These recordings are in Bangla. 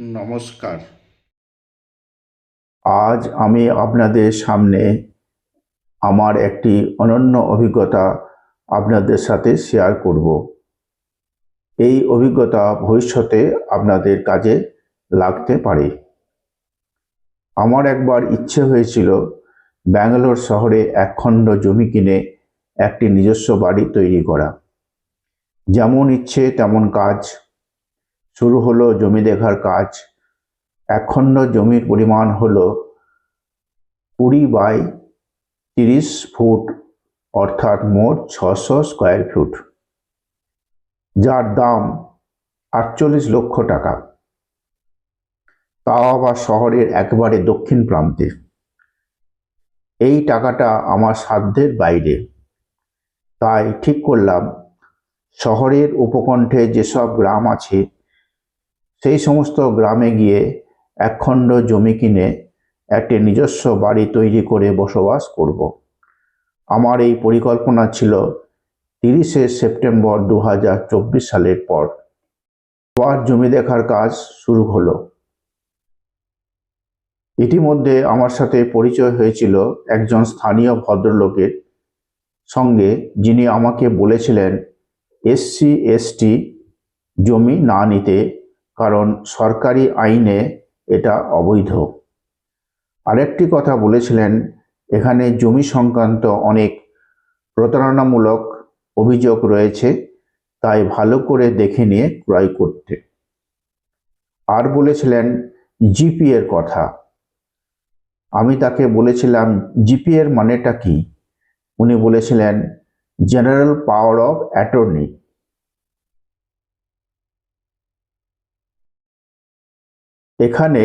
নমস্কার। আজ আমি আপনাদের সামনে আমার একটি অনন্য অভিজ্ঞতা আপনাদের সাথে শেয়ার করব। এই অভিজ্ঞতা ভবিষ্যতে আপনাদের কাজে লাগতে পারে। আমার একবার ইচ্ছে হয়েছিল ব্যাঙ্গালোর শহরে একখণ্ড জমি কিনে একটি নিজস্ব বাড়ি তৈরি করা। যেমন ইচ্ছে তেমন কাজ। শুরু হলো জমি দেখার কাজ। একখণ্ড জমির পরিমাণ হলো 20 বাই 30 ফুট, অর্থাৎ মোট 600 স্কোয়ার ফুট, যার দাম 48 লক্ষ টাকা, তাও আবার শহরের একেবারে দক্ষিণ প্রান্তে। এই টাকাটা আমার সাধ্যের বাইরে, তাই ঠিক করলাম শহরের উপকণ্ঠে যেসব গ্রাম আছে সেই সমস্ত গ্রামে গিয়ে একখণ্ড জমি কিনে একটি নিজস্ব বাড়ি তৈরি করে বসবাস করব। আমার এই পরিকল্পনা ছিল 30শে সেপ্টেম্বর 2024 সালের পর। আবার জমি দেখার কাজ শুরু হলো। ইতিমধ্যে আমার সাথে পরিচয় হয়েছিল একজন স্থানীয় ভদ্রলোকের সঙ্গে, যিনি আমাকে বলেছিলেন SC/ST জমি না নিতে, কারণ সরকারি আইনে এটা অবৈধ। আরেকটি কথা বলেছিলেন, এখানে জমি সংক্রান্ত অনেক প্রতারণামূলক অভিযোগ রয়েছে, তাই ভালো করে দেখে নিয়ে ক্রয় করতে। আর বলেছিলেন জিপি এর কথা। আমি তাকে বলেছিলাম জিপি এর মানেটা কি? উনি বলেছিলেন জেনারেল পাওয়ার অফ অ্যাটর্নি। এখানে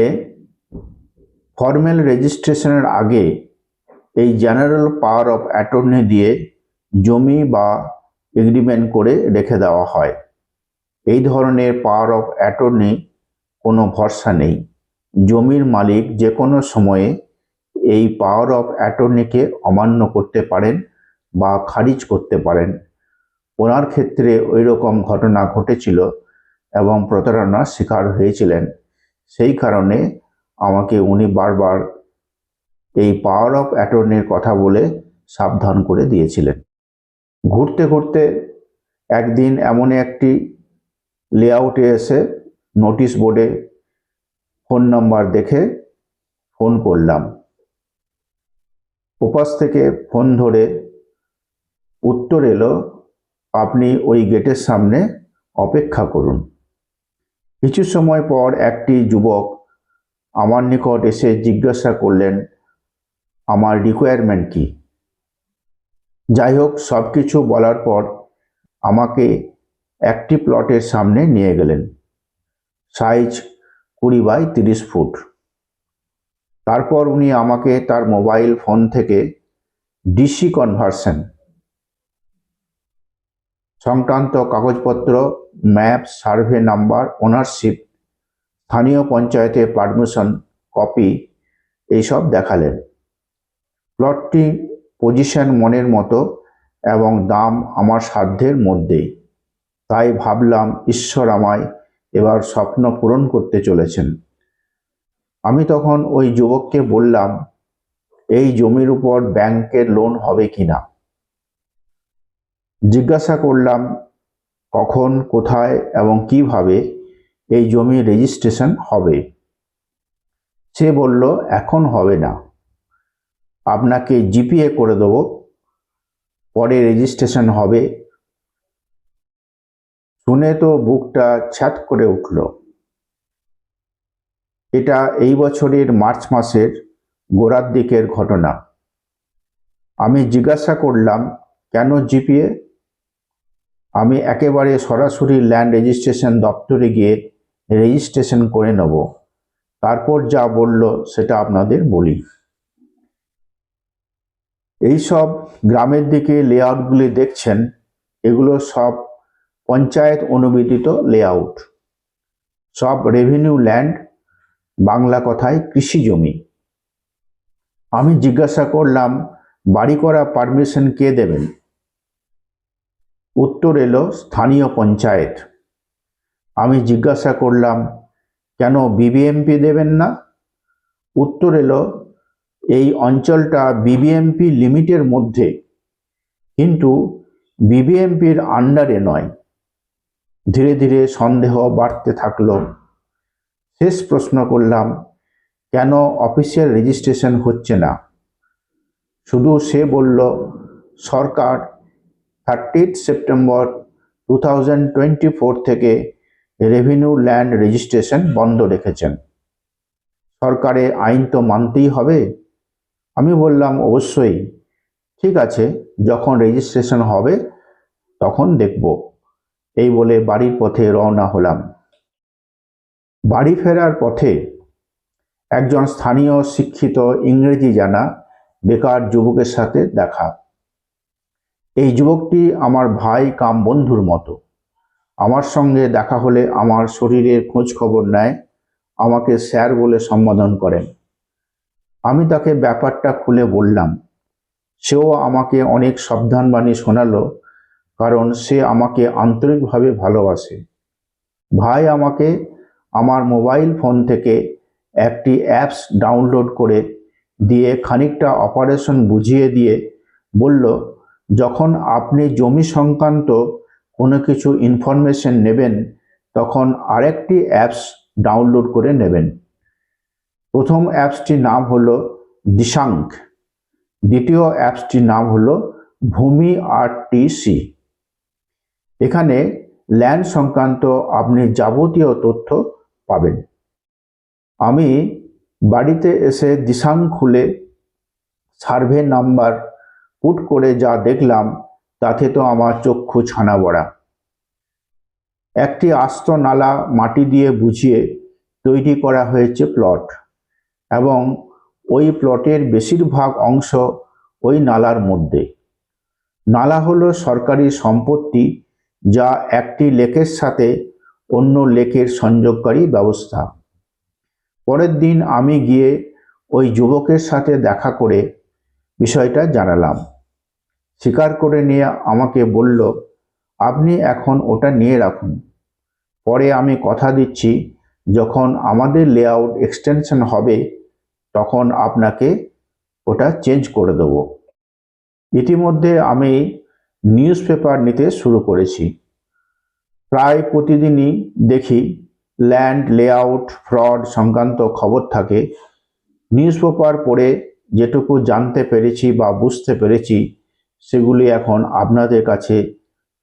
ফর্মাল রেজিস্ট্রেশনের আগে এই জেনারেল পাওয়ার অফ অ্যাটর্নি দিয়ে জমি বা এগ্রিমেন্ট করে রেখে দেওয়া হয়। এই ধরনের পাওয়ার অফ অ্যাটর্নি কোনো ভরসা নেই। জমির মালিক যে কোনো সময়ে এই পাওয়ার অফ অ্যাটর্নিকে অমান্য করতে পারেন বা খারিজ করতে পারেন। ওনার ক্ষেত্রে ওই রকম ঘটনা ঘটেছিল এবং প্রতারণার শিকার হয়েছিলেন। সেই কারণে আমাকে উনি বারবার এই পাওয়ার অফ অ্যাটর্নির কথা বলে সাবধান করে দিয়েছিলেন। ঘুরতে ঘুরতে একদিন এমন একটি লেআউটে এসে নোটিশ বোর্ডে ফোন নাম্বার দেখে ফোন করলাম। ওপাশ থেকে ফোন ধরে উত্তর এলো, আপনি ওই গেটের সামনে অপেক্ষা করুন। কিছু সময় পর একটি যুবক আমার নিকট এসে জিজ্ঞাসা করলেন আমার রিকোয়ারমেন্ট কি। যাই হোক, সব কিছু বলার পর আমাকে একটি প্লটের সামনে নিয়ে গেলেন। Size 20 by 30 feet. তারপর উনি আমাকে তার মোবাইল ফোন থেকে ডিসি কনভার্সন সংক্রান্ত কাগজপত্র, ম্যাপ, সার্ভে নাম্বার, ওনারশিপ, স্থানীয় পঞ্চায়েতের পারমিশন কপি এইসব দেখালেন। প্লটটি পজিশন মনের মতো এবং দাম আমার সাধ্যের মধ্যেই। তাই ভাবলাম ঈশ্বর আমায় এবার স্বপ্ন পূরণ করতে চলেছেন। আমি তখন ওই যুবককে বললাম, এই জমির উপর ব্যাংকের লোন হবে কিনা। জিজ্ঞাসা করলাম কখন, কোথায় এবং কিভাবে এই জমি রেজিস্ট্রেশন হবে। সে বলল এখন হবে না, আপনাকে জিপিএ করে দেবো, পরে রেজিস্ট্রেশন হবে। শুনে তো বুকটা ছ্যাঁত করে উঠল। এটা এই বছরের মার্চ মাসের গোড়ার দিকের ঘটনা। আমি জিজ্ঞাসা করলাম কেন জিপিএ। আমি একেবারে সরাসরি ল্যান্ড রেজিস্ট্রেশন দপ্তরে গিয়ে রেজিস্ট্রেশন করে নেব। তারপর যা বলল সেটা আপনাদের বলি। এইসব গ্রামের দিকে লেআউটগুলি দেখছেন, এগুলো সব পঞ্চায়েত অনুমোদিত লেআউট, সব রেভিনিউ ল্যান্ড, বাংলা কথায় কৃষি জমি। আমি জিজ্ঞাসা করলাম বাড়ি করা পারমিশন কে দেবেন। উত্তর এলো স্থানীয় পঞ্চায়েত। আমি জিজ্ঞাসা করলাম কেন বিবিএমপি দেবেন না? উত্তর এলো, এই অঞ্চলটা বিবিএমপি লিমিটের মধ্যে, কিন্তু বিবিএমপির আন্ডারে নয়। ধীরে ধীরে সন্দেহ বাড়তে থাকলো। শেষ প্রশ্ন করলাম, কেন অফিসিয়াল রেজিস্ট্রেশন হচ্ছে না? শুধু সে বলল, সরকার 30 সেপ্টেম্বর 2024 থেকে রেভিনিউ ল্যান্ড রেজিস্ট্রেশন বন্ধ রেখেছেন। সরকারের আইন তো মানতেই হবে। আমি বললাম, অবশ্যই, ঠিক আছে, যখন রেজিস্ট্রেশন হবে তখন দেখব। এই বলে বাড়ির পথে রওনা হলাম। বাড়ি ফেরার পথে একজন স্থানীয় শিক্ষিত ইংরেজি জানা বেকার যুবকের সাথে দেখা। এই যুবকটি আমার ভাই কাম বন্ধুর মতো। আমার সঙ্গে দেখা হলে আমার শরীরের খোঁজ খবর নেয়, আমাকে স্যার বলে সম্বোধন করেন। আমি তাকে ব্যাপারটা খুলে বললাম। সেও আমাকে অনেক সাবধানবাণী শোনালো, কারণ সে আমাকে আন্তরিকভাবে ভালোবাসে। ভাই আমাকে আমার মোবাইল ফোন থেকে একটি অ্যাপস ডাউনলোড করে দিয়ে খানিকটা অপারেশন বুঝিয়ে দিয়ে বলল, যখন আপনি জমি সংক্রান্ত কোনো কিছু ইনফরমেশন নেবেন তখন আরেকটি অ্যাপস ডাউনলোড করে নেবেন। প্রথম অ্যাপসটির নাম হলো দিশাঙ্ক, দ্বিতীয় অ্যাপসটির নাম হলো ভূমি আরটিসি। এখানে ল্যান্ড সংক্রান্ত আপনি যাবতীয় তথ্য পাবেন। আমি বাড়িতে এসে দিশাঙ্ক খুলে সার্ভে নাম্বার পুট করে যা দেখলাম তাতে তো আমার চক্ষু ছানা বড়া। একটি আস্ত নালা মাটি দিয়ে বুঝিয়ে তৈরি করা হয়েছে প্লট, এবং ওই প্লটের বেশিরভাগ অংশ ওই নালার মধ্যে। নালা হলো সরকারি সম্পত্তি, যা একটি লেকের সাথে অন্য লেকের সংযোগকারী ব্যবস্থা। পরের দিন আমি গিয়ে ওই যুবকের সাথে দেখা করে বিষয়টা জানালাম। স্বীকার করে নিয়ে আমাকে বলল, আপনি এখন ওটা নিয়ে রাখুন, পরে আমি কথা দিচ্ছি যখন আমাদের লেআউট এক্সটেনশন হবে তখন আপনাকে ওটা চেঞ্জ করে দেব। ইতিমধ্যে আমি নিউজ পেপার নিতে শুরু করেছি। প্রায় প্রতিদিনই দেখি ল্যান্ড লেআউট ফ্রড সংক্রান্ত খবর থাকে। নিউজ পেপার পড়ে যেটুকু জানতে পেরেছি বা বুঝতে পেরেছি সেগুলি এখন আপনাদের কাছে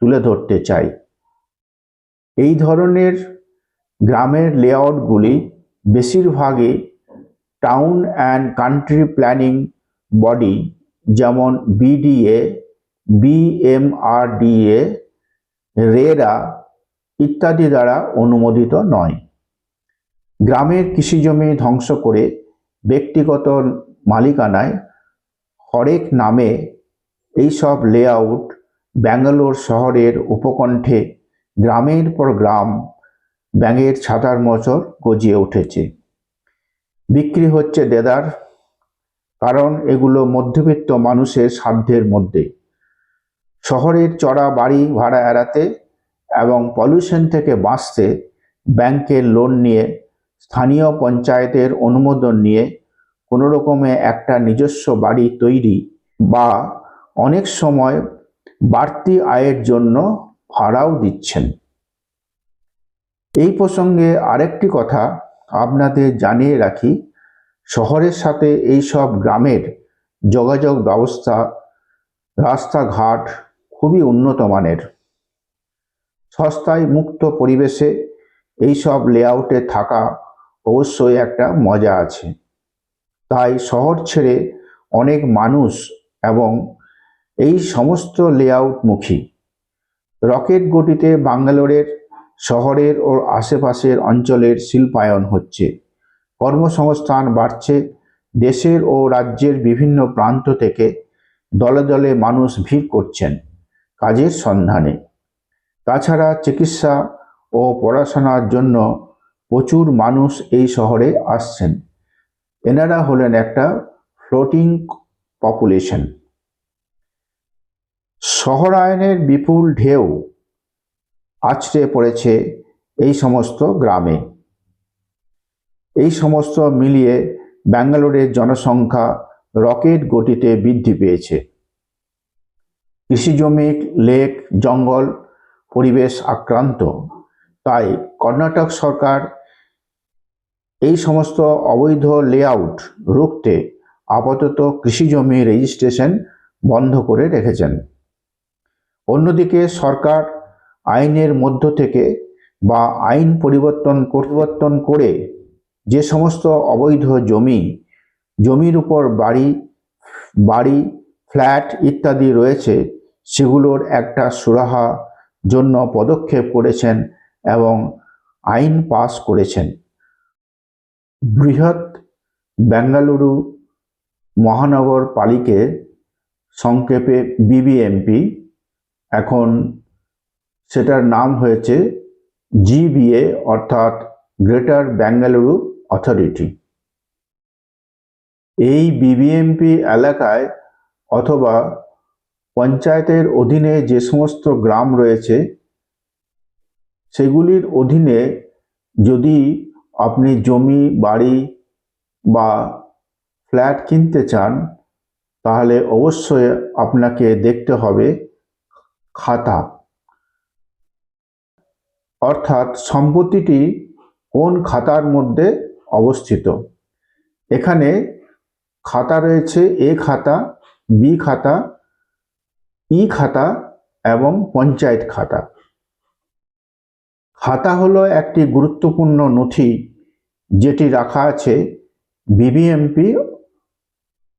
তুলে ধরতে চাই। এই ধরনের গ্রামের লেআউটগুলি বেশিরভাগই town and country planning body যেমন বিডিএ, বিএমআরডিএ, রেরা ইত্যাদি দ্বারা অনুমোদিত নয়। গ্রামের কৃষিজমি ধ্বংস করে ব্যক্তিগত মালিকানায় হরেক নামে এইসব লেআউট ব্যাঙ্গালোর শহরের উপকণ্ঠে গ্রামের পর গ্রাম ব্যাঙের ছাতার মতো গজিয়ে উঠেছে। বিক্রি হচ্ছে দেদার, কারণ এগুলো মধ্যবিত্ত মানুষের সাধ্যের মধ্যে। শহরের চড়া বাড়ি ভাড়া এড়াতে এবং পলিউশন থেকে বাঁচতে ব্যাংকের লোন নিয়ে, স্থানীয় পঞ্চায়েতের অনুমোদন নিয়ে কোনো রকমে একটা নিজস্ব বাড়ি তৈরি বা অনেক সময় বাড়তি আয়ের জন্য ভাড়াও দিচ্ছেন। এই প্রসঙ্গে আরেকটি কথা আপনাদের জানিয়ে রাখি, শহরের সাথে এইসব গ্রামের যোগাযোগ ব্যবস্থা, রাস্তাঘাট খুবই উন্নত মানের। সস্তায় মুক্ত পরিবেশে এইসব লেআউটে থাকা অবশ্যই একটা মজা আছে। তাই শহর ছেড়ে অনেক মানুষ এবং এই সমস্ত লেআউটমুখী। রকেট গতিতে ব্যাঙ্গালোরের শহরের ও আশেপাশের অঞ্চলের শিল্পায়ন হচ্ছে, কর্মসংস্থান বাড়ছে। দেশের ও রাজ্যের বিভিন্ন প্রান্ত থেকে দলে দলে মানুষ ভিড় করছেন কাজের সন্ধানে। তাছাড়া চিকিৎসা ও পড়াশোনার জন্য প্রচুর মানুষ এই শহরে আসছেন। এনারা হলেন একটা ফ্লোটিং পপুলেশন। শহরায়নের বিপুল ঢেউ আছড়ে পড়েছে এই সমস্ত গ্রামে। এই সমস্ত মিলিয়ে ব্যাঙ্গালোরের জনসংখ্যা রকেট গতিতে বৃদ্ধি পেয়েছে। কৃষিজমি, লেক, জঙ্গল, পরিবেশ আক্রান্ত। তাই কর্ণাটক সরকার এই সমস্ত অবৈধ লেআউট রুখতে আপাতত কৃষিজমি রেজিস্ট্রেশন বন্ধ করে রেখেছেন। অন্যদিকে সরকার আইনের মধ্য থেকে বা আইন পরিবর্তন করে যে সমস্ত অবৈধ জমির উপর বাড়ি, ফ্ল্যাট ইত্যাদি রয়েছে সেগুলোর একটা সুরাহা জন্য পদক্ষেপ করেছেন এবং আইন পাস করেছেন। বৃহৎ বেঙ্গালুরু মহানগর পালিকে সংক্ষেপে বিবিএমপি, এখন সেটার নাম হয়েছে জিবিএ অর্থাৎ গ্রেটার বেঙ্গালুরু অথরিটি। এই বিবিএমপি এলাকায় অথবা পঞ্চায়েতের অধীনে যে সমস্ত গ্রাম রয়েছে সেগুলির অধীনে যদি আপনি জমি, বাড়ি বা ফ্ল্যাট কিনতে চান তাহলে অবশ্যই আপনাকে দেখতে হবে খাতা, অর্থাৎ সম্পত্তিটি কোন খাতার মধ্যে অবস্থিত। এখানে খাতা রয়েছে এ খাতা, বি খাতা, ই খাতা এবং পঞ্চায়েত খাতা। খাতা হলো একটি গুরুত্বপূর্ণ নথি যেটি রাখা আছে বিবিএমপি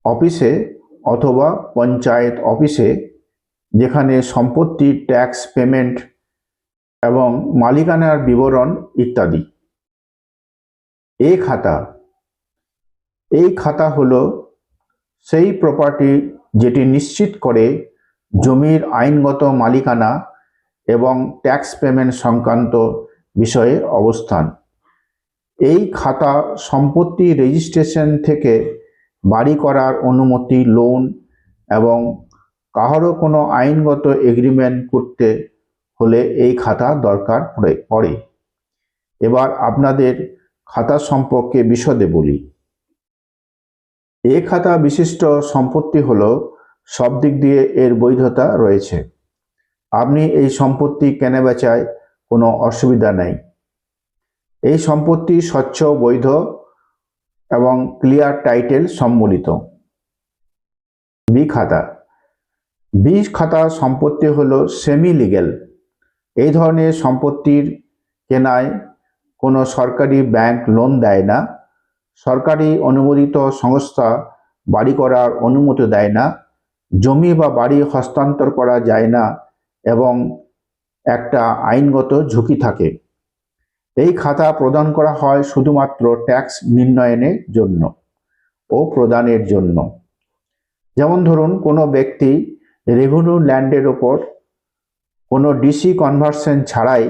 অফিসে অথবা পঞ্চায়েত অফিসে, যেখানে সম্পত্তির ট্যাক্স পেমেন্ট এবং মালিকানার বিবরণ ইত্যাদি। এই খাতা হলো সেই প্রপার্টি যেটি নিশ্চিত করে জমির আইনগত মালিকানা এবং ট্যাক্স পেমেন্ট সংক্রান্ত বিষয়ে অবস্থান। এই খাতা সম্পত্তি রেজিস্ট্রেশন থেকে বাড়ি করার অনুমতি, লোন এবং কারো কোনো আইনগত এগ্রিমেন্ট করতে হলে এই খাতা দরকার পড়ে। এবার আপনাদের খাতা সম্পর্কে বিশদে বলি। এ খাতা বিশিষ্ট সম্পত্তি হলো সব দিক দিয়ে এর বৈধতা রয়েছে। আপনি এই সম্পত্তি কেনাবেচায় কোনো অসুবিধা নেই। এই সম্পত্তি স্বচ্ছ, বৈধ এবং ক্লিয়ার টাইটেল সম্বলিত। বি খাতা সম্পত্তি হলো সেমি লিগ্যাল। এই ধরনের সম্পত্তির কেনায় কোনো সরকারি ব্যাংক লোন দেয় না, সরকারি অনুমোদিত সংস্থা বাড়ি করার অনুমতি দেয় না, জমি বা বাড়ি হস্তান্তর করা যায় না এবং একটা আইনগত ঝুঁকি থাকে। এই খাতা প্রদান করা হয় শুধুমাত্র ট্যাক্স নির্ণয়ের জন্য ও প্রদানের জন্য। যেমন ধরুন, কোনো ব্যক্তি রেভিনিউ ল্যান্ডের ওপর কোনো ডিসি কনভার্সন ছাড়াই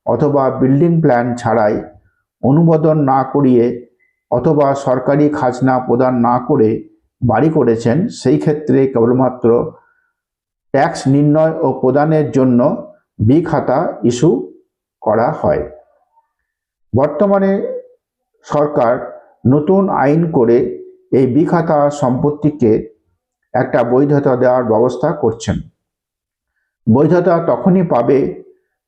অথবা বিল্ডিং প্ল্যান ছাড়াই অনুমোদন না করিয়ে অথবা সরকারি খাজনা প্রদান না করে বাড়ি করেছেন, সেই ক্ষেত্রে কেবলমাত্র ট্যাক্স নির্ণয় ও প্রদানের জন্য বি খাতা ইস্যু করা হয়। বর্তমানে সরকার নতুন আইন করে এই বি খাতা সম্পত্তিকে একটা বৈধতা দেওয়ার ব্যবস্থা করছেন। বৈধতা তখনই পাবে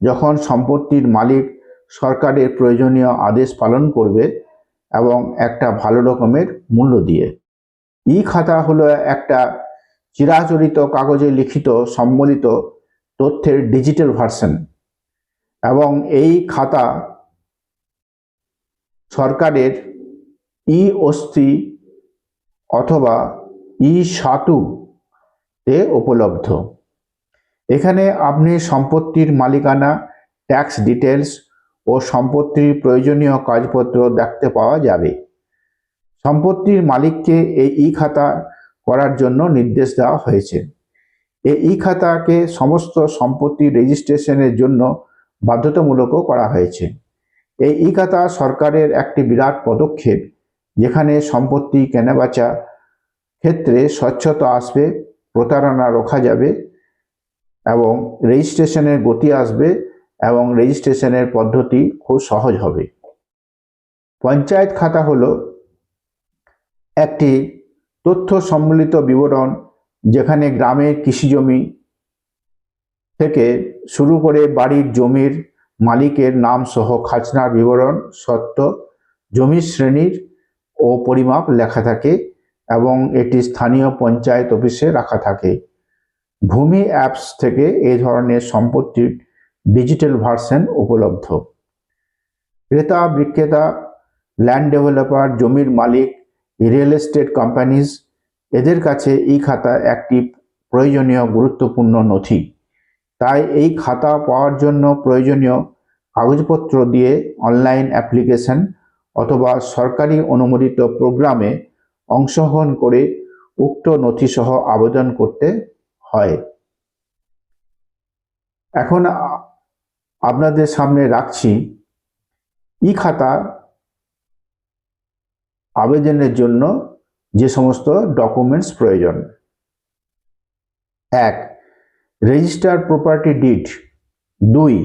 যখন সম্পত্তির মালিক সরকারের প্রয়োজনীয় আদেশ পালন করবে এবং একটা ভালো রকমের মূল্য দিয়ে। ই খাতা হলো একটা চিরাচরিত কাগজে লিখিত সম্বলিত তথ্যের ডিজিটাল ভার্সন এবং এই খাতা সরকারের ই-অস্তি অথবা ই-সাতু তে উপলব্ধ। এখানে আপনি সম্পত্তির মালিকানা, ট্যাক্স ডিটেলস ও সম্পত্তির প্রয়োজনীয় কাগজপত্র দেখতে পাওয়া যাবে। সম্পত্তির মালিককে এই ই খাতা করার জন্য নির্দেশ দেওয়া হয়েছে। এই ই খাতাকে সমস্ত সম্পত্তি রেজিস্ট্রেশনের জন্য বাধ্যতামূলকও করা হয়েছে। এই ই খাতা সরকারের একটি বিরাট পদক্ষেপ, যেখানে সম্পত্তি কেনাবেচা ক্ষেত্রে স্বচ্ছতা আসবে, প্রতারণা রোখা যাবে এবং রেজিস্ট্রেশনের গতি আসবে এবং রেজিস্ট্রেশনের পদ্ধতি খুব সহজ হবে। পঞ্চায়েত খাতা হলো একটি তথ্য সম্বলিত বিবরণ, যেখানে গ্রামের কৃষিজমি থেকে শুরু করে বাড়ির জমির মালিকের নাম সহ খাজনার বিবরণ, স্বত্ব, জমির শ্রেণীর ও পরিমাপ লেখা থাকে এবং এটি স্থানীয় পঞ্চায়েত অফিসে রাখা থাকে। ভূমি অ্যাপস থেকে এই ধরনের সম্পত্তির ডিজিটাল ভার্সন উপলব্ধ। ক্রেতা, বিক্রেতা, ল্যান্ড ডেভেলপার, জমির মালিক, রিয়েল এস্টেট কোম্পানিজ, এদের কাছে এই খাতা একটি প্রয়োজনীয় গুরুত্বপূর্ণ নথি। তাই এই খাতা পাওয়ার জন্য প্রয়োজনীয় কাগজপত্র দিয়ে অনলাইন অ্যাপ্লিকেশন অথবা সরকারি অনুমোদিত প্রোগ্রামে অংশগ্রহণ করে উক্ত নথিসহ আবেদন করতে হয়। এখন আপনাদের সামনে রাখছি ই খাতা আবেদনের জন্য যে সমস্ত ডকুমেন্টস প্রয়োজন। 1. Register property deed. 2.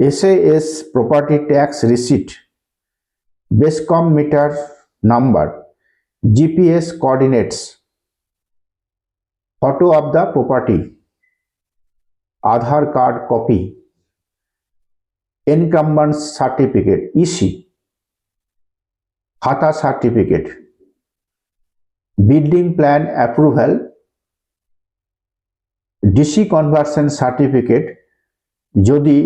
SAS property tax receipt, BESCOM meter number, GPS coordinates, photo of the property, Aadhaar card copy, encumbrance certificate EC, khata certificate, building plan approval, DC conversion certificate যদি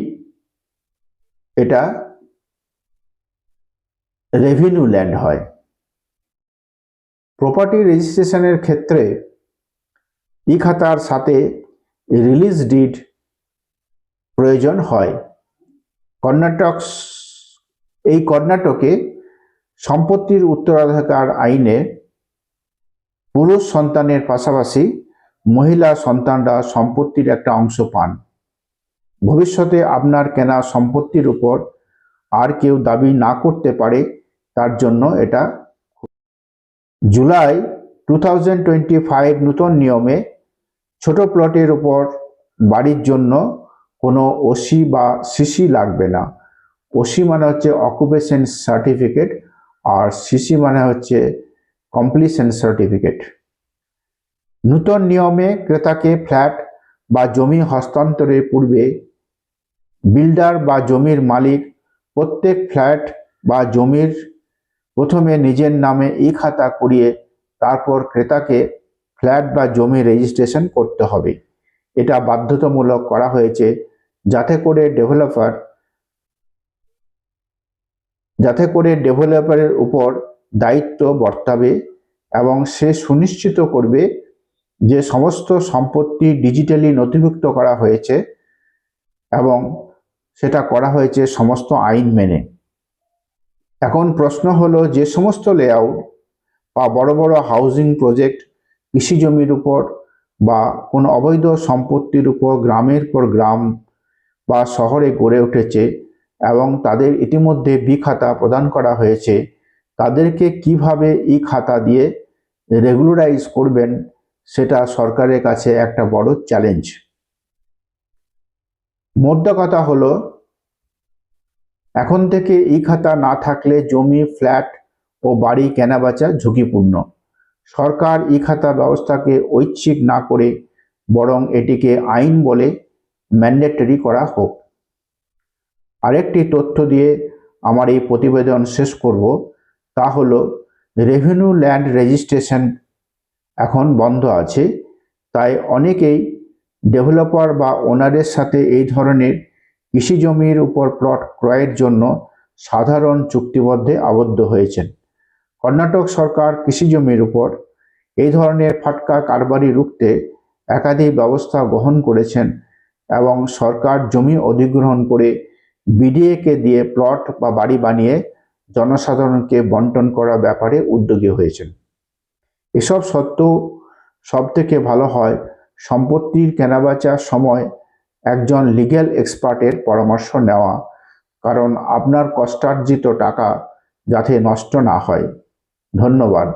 এটা রেভিনিউ ল্যান্ড হয়। প্রপার্টি রেজিস্ট্রেশনের ক্ষেত্রে ই খাতার সাথে রিলিজ ডিড প্রয়োজন হয়। কর্ণাটকে সম্পত্তির উত্তরাধিকার আইনে পুরুষ সন্তানের পাশাপাশি মহিলা সন্তানরা সম্পত্তির একটা অংশ পান। ভবিষ্যতে আপনার কেনা সম্পত্তির উপর আর কেউ দাবি না করতে পারে, তার জন্য এটা। জুলাই 2025 নতুন নিয়মে ছোট প্লটের উপর বাড়ির জন্য কোনো OC বা CC লাগবে না। OC মানে হচ্ছে অকুপেশন সার্টিফিকেট আর CC মানে হচ্ছে কমপ্লিশন সার্টিফিকেট। নতুন নিয়মে ক্রেতাকে ফ্ল্যাট বা জমি হস্তান্তরের পূর্বে বিল্ডার বা জমির মালিক প্রত্যেক ফ্ল্যাট বা জমির প্রথমে নিজের নামে ই খাতা করিয়ে তারপর ক্রেতাকে ফ্ল্যাট বা জমি রেজিস্ট্রেশন করতে হবে। এটা বাধ্যতামূলক করা হয়েছে যাতে করে ডেভেলপারের উপর দায়িত্ব বর্তাবে এবং সে সুনিশ্চিত করবে যে সমস্ত সম্পত্তি ডিজিটালি নথিভুক্ত করা হয়েছে এবং সেটা করা হয়েছে সমস্ত আইন মেনে। এখন প্রশ্ন হলো, যে সমস্ত লেআউট বা বড় বড় হাউজিং প্রজেক্ট কৃষি জমির উপর বা কোনো অবৈধ সম্পত্তির উপর গ্রামের পর গ্রাম বা শহরে গড়ে উঠেছে এবং তাদের ইতিমধ্যে বি খাতা প্রদান করা হয়েছে, তাদেরকে কিভাবে ই খাতা দিয়ে রেগুলারাইজ করবেন, সেটা সরকারের কাছে একটা বড় চ্যালেঞ্জ। মোদ্দা কথা হলো, এখন থেকে ই খাতা না থাকলে জমি, ফ্ল্যাট ও বাড়ি কেনাবেচা ঝুঁকিপূর্ণ। সরকার ই খাতা ব্যবস্থাকে ঐচ্ছিক না করে বরং এটিকে আইন বলে ম্যান্ডেটরি করা হোক। আরেকটি তথ্য দিয়ে আমার এই প্রতিবেদন শেষ করব, তা হলো রেভিনিউ ল্যান্ড রেজিস্ট্রেশন এখন বন্ধ আছে। তাই অনেকেই ডেভেলপার বা ওনারের সাথে এই ধরনের কৃষি জমির উপর প্লট ক্রয়ের জন্য সাধারণ চুক্তিবদ্ধে আবদ্ধ হয়েছেন। কর্ণাটক সরকার কৃষি জমির উপর এই ধরনের ফাটকা কারবারি রুখতে একাধিক ব্যবস্থা গ্রহণ করেছেন এবং সরকার জমি অধিগ্রহণ করে বিডিএকে দিয়ে প্লট বা বাড়ি বানিয়ে জনসাধারণকে বন্টন করার ব্যাপারে উদ্যোগী হয়েছেন। এসব সত্ত্বেও সবথেকে ভালো হয় সম্পত্তির কেনাবেচার সময় একজন লিগ্যাল এক্সপার্টের পরামর্শ নেওয়া, কারণ আপনার কষ্টার্জিত টাকা যাতে নষ্ট না হয়। ধন্যবাদ।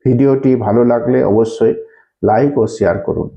ভিডিওটি ভালো লাগলে অবশ্যই লাইক ও শেয়ার করুন।